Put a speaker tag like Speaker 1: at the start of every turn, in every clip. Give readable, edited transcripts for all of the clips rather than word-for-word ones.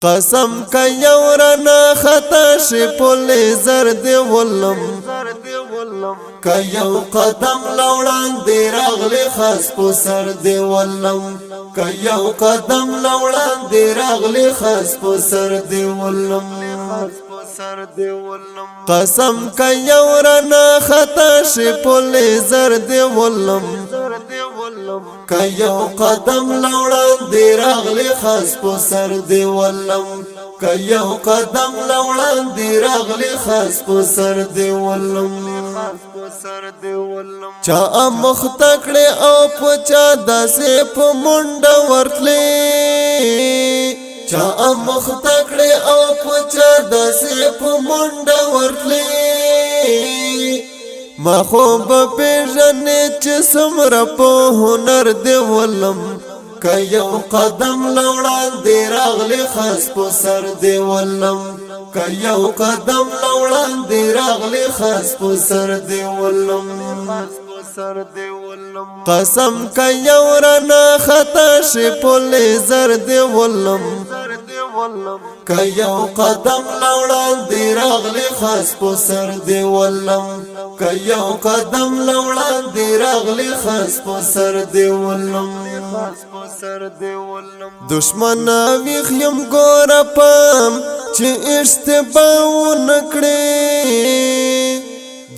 Speaker 1: قسم که یورنا خطا شی پل زرد ولم که یو قدم لوڑان دی راغلی خاص پو سر دی ولم که یو قدم لوڑان دی راغلی خاص پو سر دی ولم قسم که یورنا خطا شی پل زرد ولم که یو قدم لوڑان دی راغلی خاص پو سر دی ولم که یو قدم لوڑان دی راغلی خاص پو سر دی ولم چا مختکڑی او پچا داسی پو منڈا ورتلی چا مختکڑی او پچا داسی پو منڈا ورتلی ما خوب پیژنی چی سمرا پو هنر دی ولم که یو قدم لوڑان دی راغلی خاص پو سر دی ولم که یو قدم لوڑان دی راغلی خاص پو سر دی ولم قسم که یورنا خطا شی پل زر دی ولم که یو قدم لوڑان دی راغلی خاص پو سر دی ولم که یو قدم لوڑان دی راغلی خاص پو سر دی ولم دشمن ویخ یم گورا پام چی اشتباو نکڑی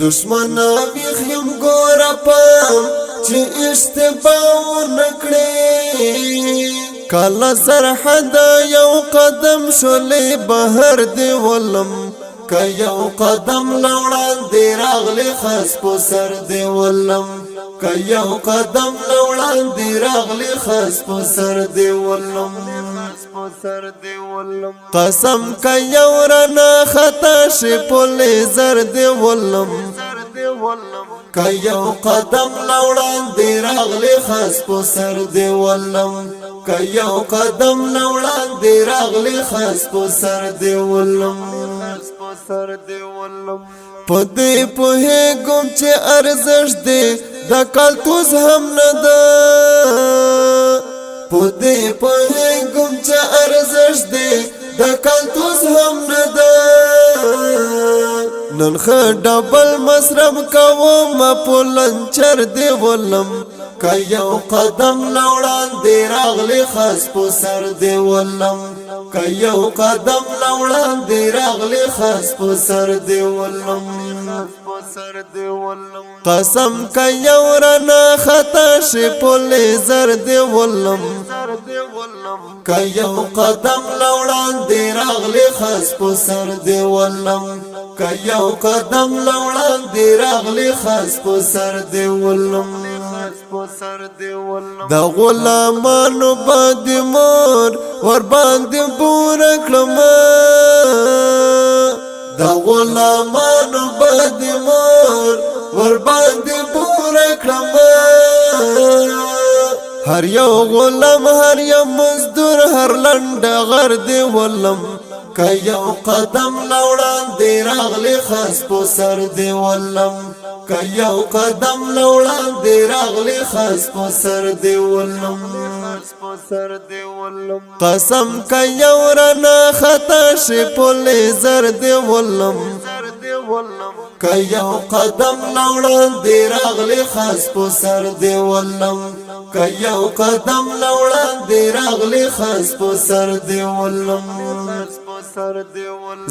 Speaker 1: دشمن ویخ یم گورا پام چی اشتباو نکڑی کالا سرحد یو قدم شولی بہر دی ولم که یو قدم لوڑان دی راغلی خاص پو سر دی ولم که یو قدم لوڑان دی راغلی خاص پو سر دی ولم قسم که یورنا خطا شی پل زر دی ولم که یو قدم لوڑان دی راغلی خاص پو سر دی ولم که یو قدم لوڑان دی راغلی خاص پو سر دی ولم پدی پوهی گم چه ارزش دی دا کالتوز هم ندا پدی پوهی گم چه ارزش دی دا کالتوز هم ندا ننخ ڈبل مسرم کوا ما پولنچر دی ولم که یو قدم لوڑان دی راغلی خاص پو سر دی ولم که یو قدم لوڑان دی راغلی خاص پو سر دی ولم قسم که یورنا خطا شی پل زر دی ولم که یو قدم لوڑان دی راغلی خاص پو سر دی ولم که یو قدم لوڑان دی راغلی خاص پو سر دی ولم دا غلامانو باندې مور ور باندې بور کړم دا غلامانو باندې مور ور باندې بور کړم هر یو غلام هر یو مزدور هر لنډ غر دی ولم که یو قدم لوڑان دی راغلی خاص پو سر دی ولم که یو قدم لوڑان دی راغلی خاص پو سر دی ولم قسم که یورنا خطا شی پل زر دی ولم که یو قدم لوڑان دی راغلی خاص پو سر دی ولم که یو قدم لوڑان دی راغلی خاص پو سر دی ولم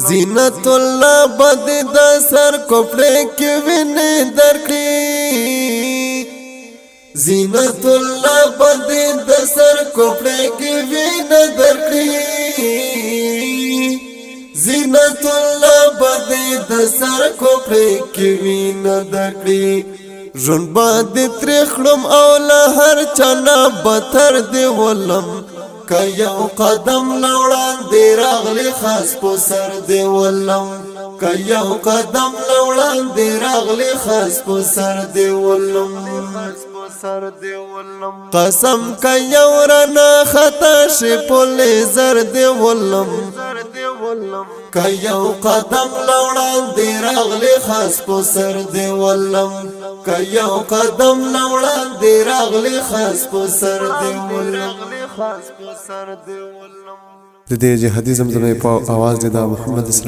Speaker 1: زینت اللہ بدی دا سر کپڑے کی وینی درکڑی زینت اللہ بدی دا سر کپڑے کی وینی درکڑی زینت اللہ بدی دا سر کپڑے کی وینی درکڑی رون باندې ترخړم او له هر چانا بتر دی ولم که یو قدم لوڑان دی راغلی خاص پو سر دی ولم که یو قدم لوڑان دی راغلی خاص پو سر دی ولم قسم که یورنا خطا شی پل زر دی ولم که یو قدم لوڑان دی راغلی خاص پو سر دی ولم که یو قدم لوڑان دی راغلی خاص پو سر دی ولم د دې جهادي زمزمې په आवाज د محمد اسلام